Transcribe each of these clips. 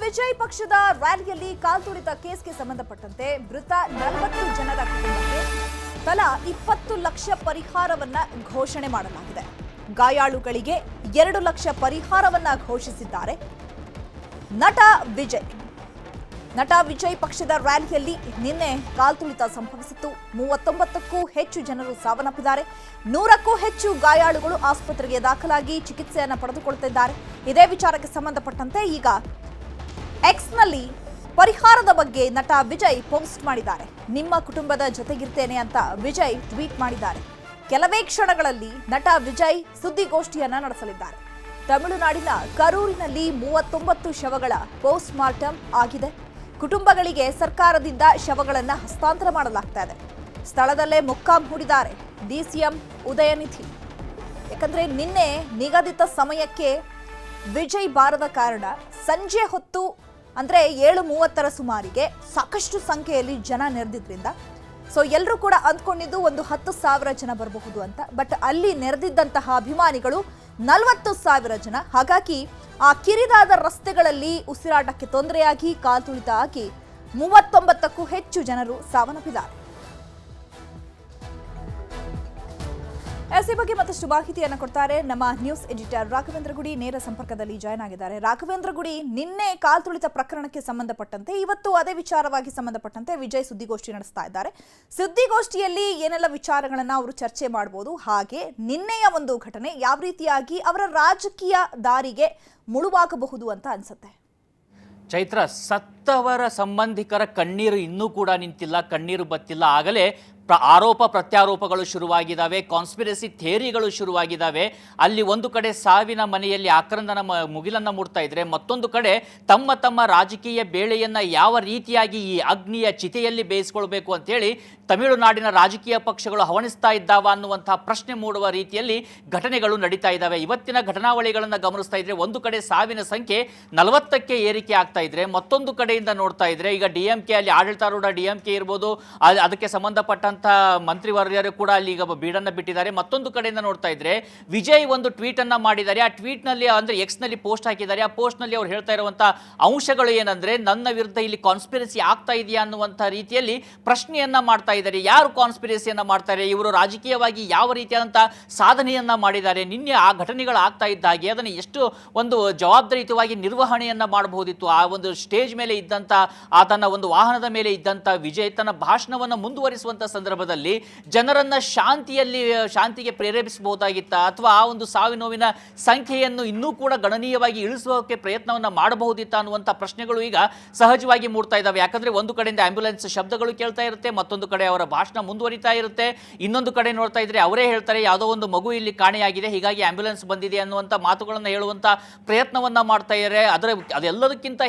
ವಿಜಯ್ ಪಕ್ಷದ ರ್ಯಾಲಿಯಲ್ಲಿ ಕಾಲ್ತುಳಿತ ಕೇಸ್ಗೆ ಸಂಬಂಧಪಟ್ಟಂತೆ ಮೃತ 40 ಜನರ ಕುಟುಂಬಕ್ಕೆ ತಲಾ 20 ಲಕ್ಷ ಪರಿಹಾರವನ್ನ ಘೋಷಣೆ ಮಾಡಲಾಗಿದೆ. ಗಾಯಾಳುಗಳಿಗೆ 2 ಲಕ್ಷ ಪರಿಹಾರವನ್ನ ಘೋಷಿಸಿದ್ದಾರೆ. ನಟ ವಿಜಯ್ ಪಕ್ಷದ ರ್ಯಾಲಿಯಲ್ಲಿ ನಿನ್ನೆ ಕಾಲ್ತುಳಿತ ಸಂಭವಿಸಿತ್ತು. 39ಕ್ಕೂ ಹೆಚ್ಚು ಜನರು ಸಾವನ್ನಪ್ಪಿದ್ದಾರೆ. 100ಕ್ಕೂ ಹೆಚ್ಚು ಗಾಯಾಳುಗಳು ಆಸ್ಪತ್ರೆಗೆ ದಾಖಲಾಗಿ ಚಿಕಿತ್ಸೆಯನ್ನು ಪಡೆದುಕೊಳ್ಳುತ್ತಿದ್ದಾರೆ. ಇದೇ ವಿಚಾರಕ್ಕೆ ಸಂಬಂಧಪಟ್ಟಂತೆ ಈಗ ಎಕ್ಸ್ನಲ್ಲಿ ಪರಿಹಾರದ ಬಗ್ಗೆ ನಟ ವಿಜಯ್ ಪೋಸ್ಟ್ ಮಾಡಿದ್ದಾರೆ. ನಿಮ್ಮ ಕುಟುಂಬದ ಜೊತೆಗಿರ್ತೇನೆ ಅಂತ ವಿಜಯ್ ಟ್ವೀಟ್ ಮಾಡಿದ್ದಾರೆ. ಕೆಲವೇ ಕ್ಷಣಗಳಲ್ಲಿ ನಟ ವಿಜಯ್ ಸುದ್ದಿಗೋಷ್ಠಿಯನ್ನ ನಡೆಸಲಿದ್ದಾರೆ. ತಮಿಳುನಾಡಿನ ಕರೂರಿನಲ್ಲಿ 39 ಶವಗಳ ಪೋಸ್ಟ್ ಮಾರ್ಟಮ್ ಆಗಿದೆ. ಕುಟುಂಬಗಳಿಗೆ ಸರ್ಕಾರದಿಂದ ಶವಗಳನ್ನು ಹಸ್ತಾಂತರ ಮಾಡಲಾಗ್ತಾ ಇದೆ. ಸ್ಥಳದಲ್ಲೇ ಮೊಕ್ಕಾಂ ಹೂಡಿದ್ದಾರೆ ಡಿಸಿಎಂ ಉದಯನಿಧಿ. ಯಾಕಂದ್ರೆ ನಿನ್ನೆ ನಿಗದಿತ ಸಮಯಕ್ಕೆ ವಿಜಯ್ ಬಾರದ ಕಾರಣ ಸಂಜೆ ಹೊತ್ತು ಅಂದ್ರೆ 7:30 ಸುಮಾರಿಗೆ ಸಾಕಷ್ಟು ಸಂಖ್ಯೆಯಲ್ಲಿ ಜನ ನೆರೆದಿದ್ರಿಂದ ಎಲ್ಲರೂ ಕೂಡ ಅಂದ್ಕೊಂಡಿದ್ದು ಒಂದು 10,000 ಜನ ಬರಬಹುದು ಅಂತ. ಬಟ್ ಅಲ್ಲಿ ನೆರೆದಿದ್ದಂತಹ ಅಭಿಮಾನಿಗಳು 40,000 ಜನ. ಹಾಗಾಗಿ ಆ ಕಿರಿದಾದ ರಸ್ತೆಗಳಲ್ಲಿ ಉಸಿರಾಟಕ್ಕೆ ತೊಂದರೆಯಾಗಿ ಕಾಲ್ತುಳಿತ ಆಗಿ 39ಕ್ಕೂ ಹೆಚ್ಚು ಜನರು ಸಾವನ್ನಪ್ಪಿದ್ದಾರೆ. ಈ ಬಗ್ಗೆ ಮತ್ತಷ್ಟು ಮಾಹಿತಿಯನ್ನು ಕೊಡ್ತಾರೆ ನಮ್ಮ ನ್ಯೂಸ್ ಎಡಿಟರ್ ರಾಘವೇಂದ್ರ ಗುಡಿ. ನೇರ ಸಂಪರ್ಕದಲ್ಲಿ ಜಾಯ್ನ್ ಆಗಿದ್ದಾರೆ. ರಾಘವೇಂದ್ರ ಗುಡಿ, ನಿನ್ನೆ ಕಾಲ್ತುಳಿತ ಪ್ರಕರಣಕ್ಕೆ ಸಂಬಂಧಪಟ್ಟಂತೆ ಇವತ್ತು ಅದೇ ವಿಚಾರವಾಗಿ ಸಂಬಂಧಪಟ್ಟಂತೆ ವಿಜಯ್ ಸುದ್ದಿಗೋಷ್ಠಿ ನಡೆಸ್ತಾ ಇದ್ದಾರೆ. ಸುದ್ದಿಗೋಷ್ಠಿಯಲ್ಲಿ ಏನೆಲ್ಲ ವಿಚಾರಗಳನ್ನ ಅವರು ಚರ್ಚೆ ಮಾಡಬಹುದು, ಹಾಗೆ ನಿನ್ನೆಯ ಒಂದು ಘಟನೆ ಯಾವ ರೀತಿಯಾಗಿ ಅವರ ರಾಜಕೀಯ ದಾರಿಗೆ ಮುಳುವಾಗಬಹುದು ಅಂತ ಅನ್ಸುತ್ತೆ? ಚೈತ್ರ, ಸತ್ತವರ ಸಂಬಂಧಿಕರ ಕಣ್ಣೀರು ಇನ್ನೂ ಕೂಡ ನಿಂತಿಲ್ಲ, ಕಣ್ಣೀರು ಬತ್ತಿಲ್ಲ. ಆಗಲೇ ಆರೋಪ ಪ್ರತ್ಯಾರೋಪಗಳು ಶುರುವಾಗಿದ್ದಾವೆ, ಕಾನ್ಸ್ಪಿರಸಿ ಥಿಯರಿಗಳು ಶುರುವಾಗಿದ್ದಾವೆ. ಅಲ್ಲಿ ಒಂದು ಕಡೆ ಸಾವಿನ ಮನೆಯಲ್ಲಿ ಆಕ್ರಂದನ ಮುಗಿಲನ್ನು ಮುಡ್ತಾ ಇದ್ರೆ, ಮತ್ತೊಂದು ಕಡೆ ತಮ್ಮ ತಮ್ಮ ರಾಜಕೀಯ ಬೇಳೆಯನ್ನು ಯಾವ ರೀತಿಯಾಗಿ ಈ ಅಗ್ನಿಯ ಚಿತೆಯಲ್ಲಿ ಬೇಯಿಸ್ಕೊಳ್ಬೇಕು ಅಂತೇಳಿ ತಮಿಳುನಾಡಿನ ರಾಜಕೀಯ ಪಕ್ಷಗಳು ಹವಣಿಸ್ತಾ ಇದ್ದಾವ ಅನ್ನುವಂತಹ ಪ್ರಶ್ನೆ ಮೂಡುವ ರೀತಿಯಲ್ಲಿ ಘಟನೆಗಳು ನಡೀತಾ ಇದ್ದಾವೆ. ಇವತ್ತಿನ ಘಟನಾವಳಿಗಳನ್ನು ಗಮನಿಸ್ತಾ ಇದ್ರೆ ಒಂದು ಕಡೆ ಸಾವಿನ ಸಂಖ್ಯೆ 40ಕ್ಕೆ ಏರಿಕೆ ಆಗ್ತಾ ಇದ್ರೆ, ಮತ್ತೊಂದು ಕಡೆಯಿಂದ ನೋಡ್ತಾ ಇದ್ರೆ ಈಗ DMK ಅಲ್ಲಿ ಆಡಳಿತಾರೂಢ DMK ಇರ್ಬೋದು, ಅದಕ್ಕೆ ಸಂಬಂಧಪಟ್ಟಂತ ಮಂತ್ರಿವರ್ಯರು ಕೂಡ ಅಲ್ಲಿ ಈಗ ಬೀಡನ್ನು ಬಿಟ್ಟಿದ್ದಾರೆ. ಮತ್ತೊಂದು ಕಡೆಯಿಂದ ನೋಡ್ತಾ ಇದ್ರೆ ವಿಜಯ್ ಒಂದು ಟ್ವೀಟ್ ಅನ್ನ ಮಾಡಿದ್ದಾರೆ. ಆ ಟ್ವೀಟ್ ನಲ್ಲಿ ಅಂದ್ರೆ ಎಕ್ಸ್ ನಲ್ಲಿ ಪೋಸ್ಟ್ ಹಾಕಿದ್ದಾರೆ. ಆ ಪೋಸ್ಟ್ ನಲ್ಲಿ ಅವ್ರು ಹೇಳ್ತಾ ಇರುವಂತಹ ಅಂಶಗಳು ಏನಂದ್ರೆ, ನನ್ನ ವಿರುದ್ಧ ಇಲ್ಲಿ ಕಾನ್ಸ್ಪಿರಸಿ ಆಗ್ತಾ ಇದೆಯಾ ಅನ್ನುವಂತಹ ರೀತಿಯಲ್ಲಿ ಪ್ರಶ್ನೆಯನ್ನ ಮಾಡ್ತಾ ಇದ್ದಾರೆ. ಯಾರು ಕಾನ್ಸ್ಪಿರಸಿಯನ್ನ ಮಾಡ್ತಾರೆ, ಇವರು ರಾಜಕೀಯವಾಗಿ ಯಾವ ರೀತಿಯಾದಂತಹ ಸಾಧನೆಯನ್ನ ಮಾಡಿದ್ದಾರೆ, ನಿನ್ನೆ ಆ ಘಟನೆಗಳು ಆಗ್ತಾ ಇದ್ದ ಹಾಗೆ ಅದನ್ನು ಎಷ್ಟು ಒಂದು ಜವಾಬ್ದಾರಿಯುತವಾಗಿ ನಿರ್ವಹಣೆಯನ್ನ ಮಾಡಬಹುದಿತ್ತು. ಆ ಒಂದು ಸ್ಟೇಜ್ ಮೇಲೆ ಇದ್ದಂತ ಆತನ ಒಂದು ವಾಹನದ ಮೇಲೆ ಇದ್ದಂತ ವಿಜಯ್ ತನ್ನ ಭಾಷಣವನ್ನು ಮುಂದುವರಿಸುವಂತ ಸಂದರ್ಭದಲ್ಲಿ ಜನರನ್ನ ಶಾಂತಿಗೆ ಪ್ರೇರೇಪಿಸಬಹುದಾಗಿತ್ತ, ಅಥವಾ ಆ ಒಂದು ಸಾವಿನ ನೋವಿನ ಸಂಖ್ಯೆಯನ್ನು ಇನ್ನೂ ಕೂಡ ಗಣನೀಯವಾಗಿ ಇಳಿಸುವಕ್ಕೆ ಪ್ರಯತ್ನವನ್ನ ಮಾಡಬಹುದಿತ್ತ ಅನ್ನುವಂಥ ಪ್ರಶ್ನೆಗಳು ಈಗ ಸಹಜವಾಗಿ ಮೂಡ್ತಾ ಇದ್ದಾವೆ. ಯಾಕಂದ್ರೆ ಒಂದು ಕಡೆಯಿಂದ ಆಂಬ್ಯುಲೆನ್ಸ್ ಶಬ್ದಗಳು ಕೇಳ್ತಾ ಇರುತ್ತೆ, ಮತ್ತೊಂದು ಕಡೆ ಅವರ ಭಾಷಣ ಮುಂದುವರಿತಾ ಇರುತ್ತೆ, ಇನ್ನೊಂದು ಕಡೆ ನೋಡ್ತಾ ಇದ್ರೆ ಅವರೇ ಹೇಳ್ತಾರೆ ಯಾವುದೋ ಒಂದು ಮಗು ಇಲ್ಲಿ ಕಾಣೆಯಾಗಿದೆ, ಹೀಗಾಗಿ ಆಂಬ್ಯುಲೆನ್ಸ್ ಬಂದಿದೆ ಅನ್ನುವಂಥ ಮಾತುಗಳನ್ನು ಹೇಳುವಂತ ಪ್ರಯತ್ನವನ್ನ ಮಾಡ್ತಾ ಇದ್ದಾರೆ. ಅದೆಲ್ಲದಕ್ಕಿಂತ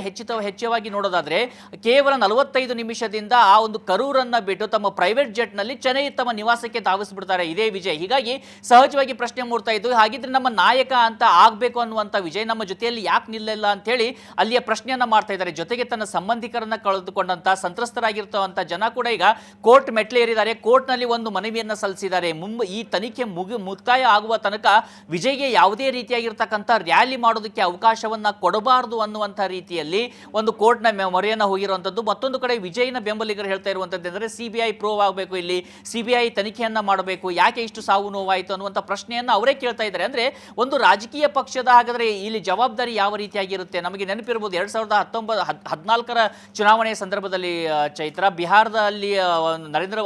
ಹೆಚ್ಚವಾಗಿ ನೋಡೋದಾದ್ರೆ ಕೇವಲ 45 ನಿಮಿಷದಿಂದ ಆ ಒಂದು ಕರೂರನ್ನ ಬಿಟ್ಟು ತಮ್ಮ ಪ್ರೈವೇಟ್ ಜೆಟ್ ನಲ್ಲಿ ಚೆನ್ನೈ ತಮ್ಮ ನಿವಾಸಕ್ಕೆ ಧಾವಿಸ್ಬಿಡ್ತಾರೆ ಇದೇ ವಿಜಯ್. ಹೀಗಾಗಿ ಸಹಜವಾಗಿ ಪ್ರಶ್ನೆ ಮೂಡ್ತಾ ಇದ್ದು, ಹಾಗಿದ್ರೆ ನಮ್ಮ ನಾಯಕ ಅಂತ ಆಗ್ಬೇಕು ಅನ್ನುವಂಥ ವಿಜಯ್ ನಮ್ಮ ಜೊತೆಯಲ್ಲಿ ಯಾಕೆ ನಿಲ್ಲಿಲ್ಲ ಅಂತ ಹೇಳಿ ಅಲ್ಲಿಯ ಪ್ರಶ್ನೆಯನ್ನ ಮಾಡ್ತಾ ಇದ್ದಾರೆ. ಜೊತೆಗೆ ತನ್ನ ಸಂಬಂಧಿಕರನ್ನ ಕಳೆದುಕೊಂಡಂತ ಸಂತ್ರಸ್ತರಾಗಿರ್ತವಂತ ಜನ ಕೂಡ ಈಗ ಕೋರ್ಟ್ ಮೆಟ್ಲೇರಿದ್ದಾರೆ. ಕೋರ್ಟ್ ನಲ್ಲಿ ಒಂದು ಮನವಿಯನ್ನ ಸಲ್ಲಿಸಿದ್ದಾರೆ. ಈ ತನಿಖೆ ಮುಕ್ತಾಯ ಆಗುವ ತನಕ ವಿಜಯ್ಗೆ ಯಾವುದೇ ರೀತಿಯಾಗಿರ್ತಕ್ಕಂಥ ರ್ಯಾಲಿ ಮಾಡೋದಕ್ಕೆ ಅವಕಾಶವನ್ನ ಕೊಡಬಾರದು ಅನ್ನುವಂಥ ರೀತಿಯಲ್ಲಿ ಒಂದು ಕೋರ್ಟ್ ನ ಮೊರೆಯನ್ನ ಹೋಗಿರುವಂತದ್ದು. ಮತ್ತೊಂದು ಕಡೆ ವಿಜಯ್ನ ಬೆಂಬಲಿಗರು ಹೇಳ್ತಾ ಇರುವಂತದ್ದು ಅಂದ್ರೆ CBI ಪ್ರೋವ್ ಆಗಬೇಕು, ಇಲ್ಲಿ CBI ತನಿಖೆಯನ್ನ ಮಾಡಬೇಕು, ಯಾಕೆ ಇಷ್ಟು ಸಾವು ನೋವಾಯಿತು ಅನ್ನುವಂಥ ಪ್ರಶ್ನೆಯನ್ನ ಅವರೇ ಕೇಳ್ತಾ ಇದ್ದಾರೆ. ಅಂದ್ರೆ ಒಂದು ರಾಜಕೀಯ ಪಕ್ಷದ ಹಾಗಾದ್ರೆ ಇಲ್ಲಿ ಜವಾಬ್ದಾರಿ ಯಾವ ರೀತಿಯಾಗಿರುತ್ತೆ? ನಮಗೆ ನೆನಪಿರಬಹುದು 2014ರ ಚುನಾವಣೆಯ ಸಂದರ್ಭದಲ್ಲಿ ಚೈತ್ರ, ಬಿಹಾರದಲ್ಲಿ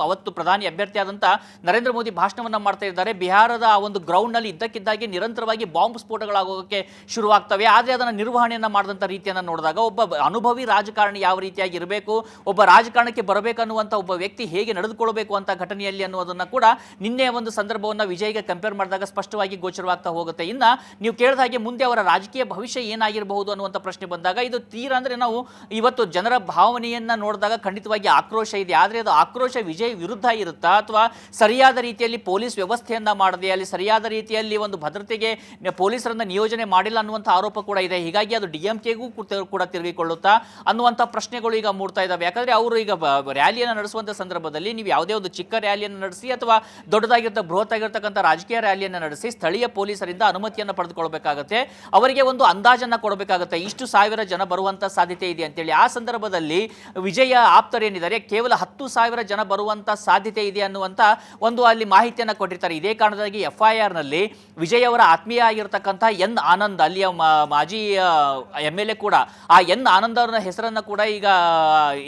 ಅವತ್ತು ಪ್ರಧಾನಿ ಅಭ್ಯರ್ಥಿಯಾದಂಥ ನರೇಂದ್ರ ಮೋದಿ ಭಾಷಣವನ್ನ ಮಾಡ್ತಾ ಇದ್ದಾರೆ. ಬಿಹಾರದ ಆ ಒಂದು ಗ್ರೌಂಡ್ ನಲ್ಲಿ ಇದ್ದಕ್ಕಿದ್ದಾಗಿ ನಿರಂತರವಾಗಿ ಬಾಂಬ್ ಸ್ಫೋಟಗಳಾಗೋಕೆ ಶುರುವಾಗ್ತವೆ. ಆದ್ರೆ ಅದನ್ನ ನಿರ್ವಹಣೆಯನ್ನ ಮಾಡಿದಂಥ ರೀತಿಯನ್ನ ನೋಡಿದಾಗ ಒಬ್ಬ ಅನುಭವಿ ರಾಜಕಾರಣಿ ಯಾವ ರೀತಿಯಾಗಿ ಇರಬೇಕು, ಒಬ್ಬ ರಾಜಕಾರಣಕ್ಕೆ ಬರಬೇಕನ್ನುವಂಥ ಒಬ್ಬ ವ್ಯಕ್ತಿ ಹೇಗೆ ನಡೆದುಕೊಳ್ಳಬೇಕು ಅಂತ ಘಟನೆಯಲ್ಲಿ ಅನ್ನೋದನ್ನ ಕೂಡ ನಿನ್ನೆ ಒಂದು ಸಂದರ್ಭವನ್ನ ವಿಜಯ್ಗೆ ಕಂಪೇರ್ ಮಾಡಿದಾಗ ಸ್ಪಷ್ಟವಾಗಿ ಗೋಚರವಾಗ್ತಾ ಹೋಗುತ್ತೆ. ಇನ್ನ ನೀವು ಕೇಳಿದ ಹಾಗೆ ಮುಂದೆ ಅವರ ರಾಜಕೀಯ ಭವಿಷ್ಯ ಏನಾಗಿರಬಹುದು ಅನ್ನುವಂಥ ಪ್ರಶ್ನೆ ಬಂದಾಗ ಇದು ತೀರಾ ಅಂದ್ರೆ ನಾವು ಇವತ್ತು ಜನರ ಭಾವನೆಯನ್ನ ನೋಡಿದಾಗ ಖಂಡಿತವಾಗಿ ಆಕ್ರೋಶ ಇದೆ. ಆದ್ರೆ ಅದು ಆಕ್ರೋಶ ವಿಜಯ್ ವಿರುದ್ಧ ಇರುತ್ತಾ, ಅಥವಾ ಸರಿಯಾದ ರೀತಿಯಲ್ಲಿ ಪೊಲೀಸ್ ವ್ಯವಸ್ಥೆಯನ್ನ ಮಾಡದೆ ಅಲ್ಲಿ ಸರಿಯಾದ ರೀತಿಯಲ್ಲಿ ಒಂದು ಭದ್ರತೆಗೆ ಪೊಲೀಸರನ್ನ ನಿಯೋಜನೆ ಮಾಡಿಲ್ಲ ಅನ್ನುವಂಥ ಆರೋಪ ಕೂಡ ಇದೆ. ಹೀಗಾಗಿ ಅದು DMKಗೂ ಕೂಡ ತಿರುಗಿಕೊಳ್ಳುತ್ತಾ ಅನ್ನುವಂಥ ಪ್ರಶ್ನೆಗಳು ಈಗ ಮೂಡ್ತಾ ಇದ್ದಾವೆ. ಯಾಕಂದ್ರೆ ಅವರು ಈಗ ರ್ಯಾಲಿಯನ್ನು ನಡೆಸುವಂಥ ಸಂದರ್ಭದಲ್ಲಿ ನೀವು ಯಾವುದೇ ಒಂದು ಚಿಕ್ಕ ರ್ಯಾಲಿಯನ್ನು ನಡೆಸಿ ಅಥವಾ ಬೃಹತ್ ಆಗಿರ್ತಕ್ಕಂಥ ರಾಜಕೀಯ ರ್ಯಾಲಿಯನ್ನು ನಡೆಸಿ ಸ್ಥಳೀಯ ಪೊಲೀಸರಿಂದ ಅನುಮತಿಯನ್ನು ಪಡೆದುಕೊಳ್ಬೇಕಾಗುತ್ತೆ. ಅವರಿಗೆ ಒಂದು ಅಂದಾಜನ್ನು ಕೊಡಬೇಕಾಗುತ್ತೆ, ಇಷ್ಟು ಸಾವಿರ ಜನ ಬರುವಂಥ ಸಾಧ್ಯತೆ ಇದೆ ಅಂತೇಳಿ. ಆ ಸಂದರ್ಭದಲ್ಲಿ ವಿಜಯ ಆಪ್ತರೇನಿದ್ದಾರೆ ಕೇವಲ 10,000 ಜನ ಬರುವಂಥ ಸಾಧ್ಯತೆ ಇದೆ ಅನ್ನುವಂಥ ಒಂದು ಅಲ್ಲಿ ಮಾಹಿತಿಯನ್ನು ಕೊಟ್ಟಿರ್ತಾರೆ. ಇದೇ ಕಾರಣವಾಗಿ FIR ನಲ್ಲಿ ವಿಜಯ್ ಅವರ ಆತ್ಮೀಯ ಆಗಿರ್ತಕ್ಕಂಥ ಎನ್ ಆನಂದ್, ಅಲ್ಲಿಯ ಮಾಜಿ MLA ಕೂಡ, ಆ ಎನ್ ಆನಂದ್ ಅವರ ಹೆಸರನ್ನು ಕೂಡ ಈಗ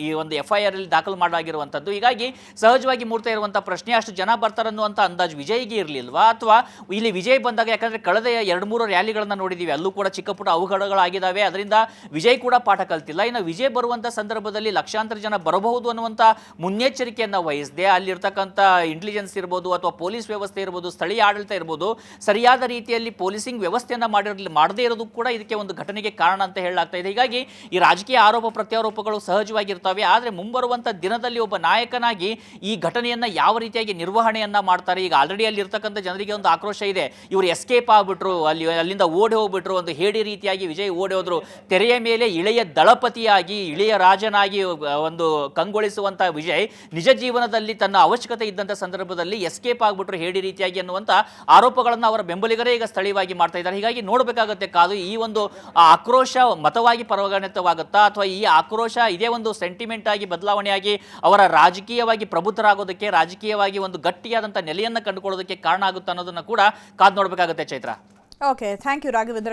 ಈ ಒಂದು FIR ಅಲ್ಲಿ ದಾಖಲು ಮಾಡಲಾಗಿರುವಂಥದ್ದು. ಹೀಗಾಗಿ ಸಹಜವಾಗಿ ಮೂಡ್ತಾ ಇರುವಂಥ ಪ್ರಶ್ನೆ, ಅಷ್ಟು ಜನ ಬರ್ತಾರನ್ನುವಂಥ ಅಂದಾಜು ವಿಜಯ್ಗೆ ಇರಲಿಲ್ವಾ, ಅಥವಾ ಇಲ್ಲಿ ವಿಜಯ್ ಬಂದಾಗ, ಯಾಕಂದ್ರೆ ಕಳೆದ 2-3 ರ್ಯಾಲಿಗಳನ್ನ ನೋಡಿದೀವಿ, ಅಲ್ಲೂ ಕೂಡ ಚಿಕ್ಕ ಪುಟ್ಟ ಅವಘಡಗಳಾಗಿದ್ದಾವೆ, ಅದರಿಂದ ವಿಜಯ್ ಕೂಡ ಪಾಠ ಕಲ್ತಿಲ್ಲ. ಇನ್ನು ವಿಜಯ್ ಬರುವಂಥ ಸಂದರ್ಭದಲ್ಲಿ ಲಕ್ಷಾಂತರ ಜನ ಬರಬಹುದು ಅನ್ನುವಂಥ ಮುನ್ನೆಚ್ಚರಿಕೆಯನ್ನು ವಹಿಸದೆ ಅಲ್ಲಿರ್ತಕ್ಕಂಥ ಇಂಟೆಲಿಜೆನ್ಸ್ ಇರ್ಬೋದು ಅಥವಾ ಪೊಲೀಸ್ ವ್ಯವಸ್ಥೆ ಇರ್ಬೋದು, ಸ್ಥಳೀಯ ಆಡಳಿತ ಇರ್ಬೋದು, ಸರಿಯಾದ ರೀತಿಯಲ್ಲಿ ಪೊಲೀಸಿಂಗ್ ವ್ಯವಸ್ಥೆಯನ್ನು ಮಾಡದೇ ಇರೋದು ಕೂಡ ಇದಕ್ಕೆ ಒಂದು ಘಟನೆಗೆ ಕಾರಣ ಅಂತ ಹೇಳಲಾಗ್ತಾ ಇದೆ. ಹೀಗಾಗಿ ಈ ರಾಜಕೀಯ ಆರೋಪ ಪ್ರತ್ಯಾರೋಪಗಳು ಸಹಜವಾಗಿರ್ತವೆ, ಆದರೆ ಮುಂಬರುವಂಥ ದಿನದಲ್ಲಿ ಒಬ್ಬ ನಾಯಕನಾಗಿ ಈ ಘಟನೆಯನ್ನ ಯಾವ ರೀತಿಯಾಗಿ ನಿರ್ವಹಣೆಯನ್ನ ಮಾಡ್ತಾರೆ. ಈಗ ಆಲ್ರೆಡಿ ಅಲ್ಲಿ ಇರ್ತಕ್ಕಂಥ ಜನರಿಗೆ ಒಂದು ಆಕ್ರೋಶ ಇದೆ, ಇವರು ಎಸ್ಕೇಪ್ ಆಗ್ಬಿಟ್ರು, ಅಲ್ಲಿಂದ ಓಡಿ ಹೋಗ್ಬಿಟ್ರು, ಒಂದು ಹೇಡಿ ರೀತಿಯಾಗಿ ವಿಜಯ್ ಓಡಿ ಹೋದ್ರು. ತೆರೆಯ ಮೇಲೆ ಇಳೆಯ ದಳಪತಿಯಾಗಿ, ಇಳೆಯ ರಾಜನಾಗಿ ಒಂದು ಕಂಗೊಳಿಸುವಂತ ವಿಜಯ್ ನಿಜ ಜೀವನದಲ್ಲಿ ತನ್ನ ಅವಶ್ಯಕತೆ ಇದ್ದಂಥ ಸಂದರ್ಭದಲ್ಲಿ ಎಸ್ಕೇಪ್ ಆಗ್ಬಿಟ್ರು ಹೇಡಿ ರೀತಿಯಾಗಿ ಅನ್ನುವಂಥ ಆರೋಪಗಳನ್ನು ಅವರ ಬೆಂಬಲಿಗರೇ ಈಗ ಸ್ಥಳೀಯವಾಗಿ ಮಾಡ್ತಾ ಇದ್ದಾರೆ. ಹೀಗಾಗಿ ನೋಡಬೇಕಾಗುತ್ತೆ ಕಾದು, ಈ ಒಂದು ಆಕ್ರೋಶ ಮತವಾಗಿ ಪರಿಗಣಿತವಾಗುತ್ತಾ ಅಥವಾ ಈ ಆಕ್ರೋಶ ಇದೇ ಒಂದು ಸೆಂಟಿಮೆಂಟ್ ಆಗಿ ಬದಲಾವಣೆಯಾಗಿ ಅವರ ರಾಜಕೀಯವಾಗಿ ಪ್ರಬುದ್ಧರಾಗೋದಕ್ಕೆ, ರಾಜಕೀಯವಾಗಿ ಒಂದು ಗಟ್ಟಿಯಾದಂಥ ನೆಲೆಯನ್ನು ಕಂಡುಕೊಳ್ಳೋದಕ್ಕೆ ಕಾರಣ ಆಗುತ್ತಾ ಅನ್ನೋದನ್ನ ಕೂಡ ಕಾದು ನೋಡಬೇಕಾಗುತ್ತೆ. Chaitra. Okay, thank you Raghavendra.